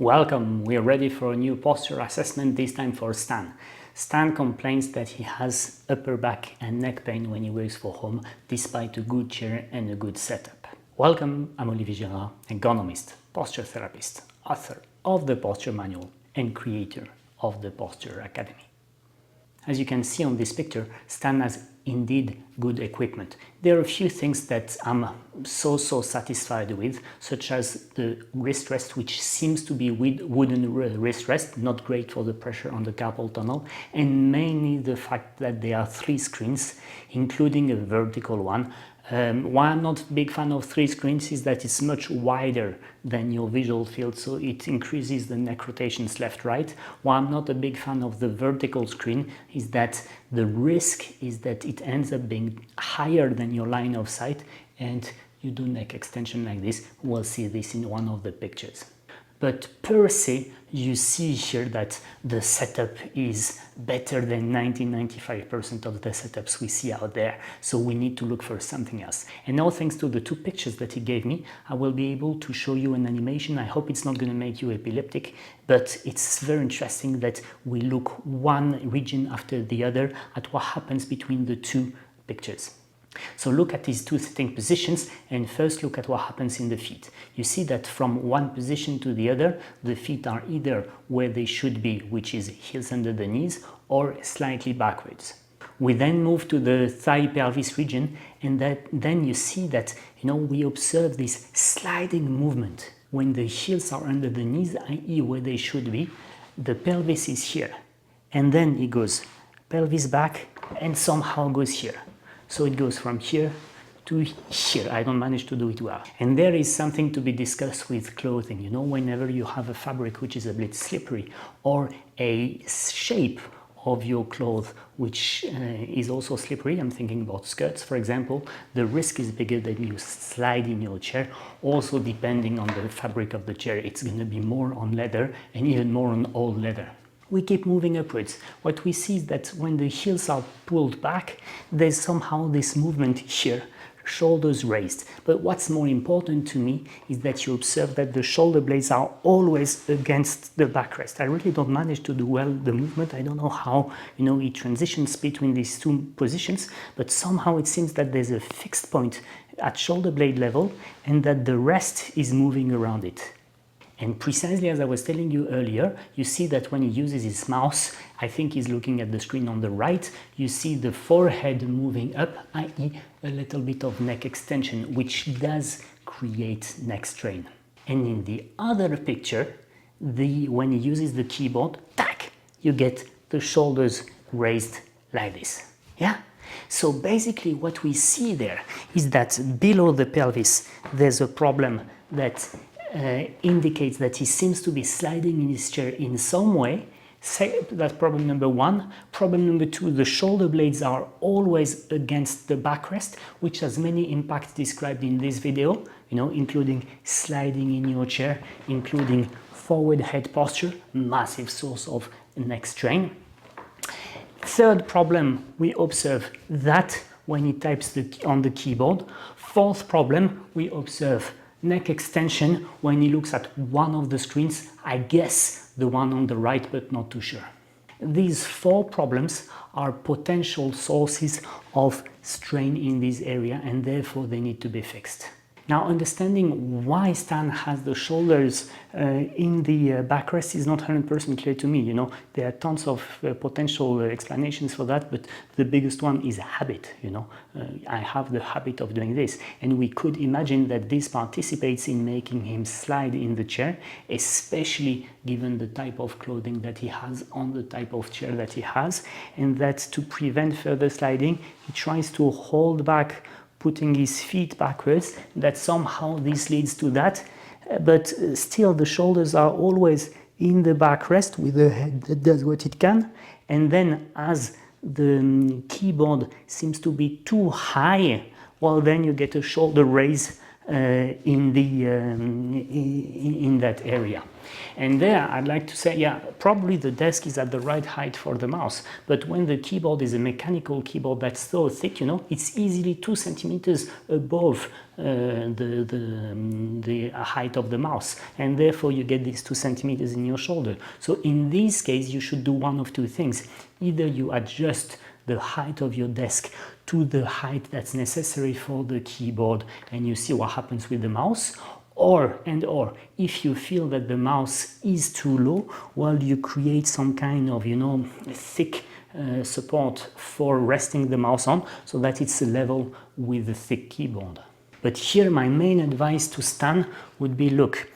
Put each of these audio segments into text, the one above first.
Welcome, we are ready for a new posture assessment, this time for Stan. Stan complains that he has upper back and neck pain when he works for home, despite a good chair and a good setup. Welcome, I'm Olivier Girard, ergonomist, posture therapist, author of the Posture Manual and creator of the Posture Academy. As you can see on this picture, Stan has indeed good equipment. There are a few things that I'm so satisfied with, such as the wrist rest, which seems to be wooden wrist rest, not great for the pressure on the carpal tunnel, and mainly the fact that there are 3 screens, including a vertical one. Why I'm not a big fan of 3 screens is that it's much wider than your visual field, so it increases the neck rotations left-right. Why I'm not a big fan of the vertical screen is that the risk is that it ends up being higher than your line of sight and you do neck extension like this. We'll see this in one of the pictures. But per se, you see here that the setup is better than 90–95% of the setups we see out there. So we need to look for something else. And now, thanks to the 2 pictures that he gave me, I will be able to show you an animation. I hope it's not going to make you epileptic, but it's very interesting that we look one region after the other at what happens between the 2 pictures. So look at these 2 sitting positions and first look at what happens in the feet. You see that from one position to the other, the feet are either where they should be, which is heels under the knees, or slightly backwards. We then move to the thigh pelvis region, and then you see that we observe this sliding movement. When the heels are under the knees, i.e. where they should be, the pelvis is here. And then it goes pelvis back and somehow goes here. So it goes from here to here. I don't manage to do it well. And there is something to be discussed with clothing. Whenever you have a fabric which is a bit slippery, or a shape of your clothes which is also slippery, I'm thinking about skirts, for example, the risk is bigger that you slide in your chair. Also, depending on the fabric of the chair, it's going to be more on leather and even more on old leather. We keep moving upwards. What we see is that when the heels are pulled back, there's somehow this movement here, shoulders raised. But what's more important to me is that you observe that the shoulder blades are always against the backrest. I really don't manage to do well the movement. I don't know how it transitions between these 2 positions, but somehow it seems that there's a fixed point at shoulder blade level and that the rest is moving around it. And precisely as I was telling you earlier, you see that when he uses his mouse, I think he's looking at the screen on the right, you see the forehead moving up, i.e. a little bit of neck extension, which does create neck strain. And in the other picture, when he uses the keyboard, tack, you get the shoulders raised like this. Yeah? So basically what we see there is that below the pelvis, there's a problem that indicates that he seems to be sliding in his chair in some way. That's problem number 1. Problem number 2, the shoulder blades are always against the backrest, which has many impacts described in this video, including sliding in your chair, including forward head posture, massive source of neck strain. Third problem, we observe that when he types on the keyboard. 4th problem, we observe neck extension when he looks at one of the screens, I guess the one on the right, but not too sure. These 4 problems are potential sources of strain in this area, and therefore they need to be fixed. Now, understanding why Stan has the shoulders in the backrest is not 100% clear to me. There are tons of potential explanations for that, but the biggest one is habit. I have the habit of doing this, and we could imagine that this participates in making him slide in the chair, especially given the type of clothing that he has on the type of chair that he has, and that to prevent further sliding, he tries to hold back, putting his feet backwards, that somehow this leads to that, but still the shoulders are always in the backrest with the head that does what it can. And then as the keyboard seems to be too high, well, then you get a shoulder raise in that area. And there I'd like to say, yeah, probably the desk is at the right height for the mouse, but when the keyboard is a mechanical keyboard that's so thick, you know, it's easily 2 centimeters above the height of the mouse, and therefore you get these 2 centimeters in your shoulder. So in this case, you should do one of two things. Either you adjust the height of your desk to the height that's necessary for the keyboard, and you see what happens with the mouse, or if you feel that the mouse is too low, well, you create some kind of, you know, thick support for resting the mouse on, so that it's level with the thick keyboard. But here my main advice to Stan would be, look,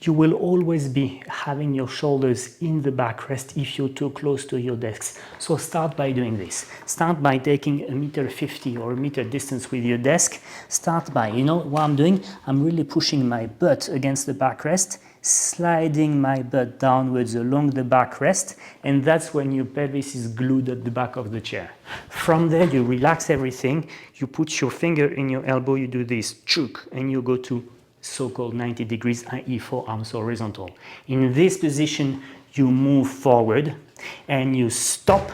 you will always be having your shoulders in the backrest if you're too close to your desk. So start by doing this. Start by taking 1.50 m or 1 meter distance with your desk. Start by, you know what I'm doing? I'm really pushing my butt against the backrest, sliding my butt downwards along the backrest, and that's when your pelvis is glued at the back of the chair. From there, you relax everything. You put your finger in your elbow, you do this, chook, and you go to so-called 90 degrees, i.e. forearms horizontal. In this position, you move forward and you stop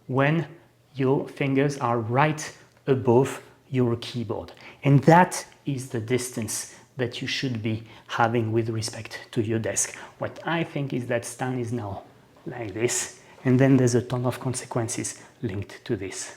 when your fingers are right above your keyboard. And that is the distance that you should be having with respect to your desk. What I think is that Stan is now like this, and then there's a ton of consequences linked to this.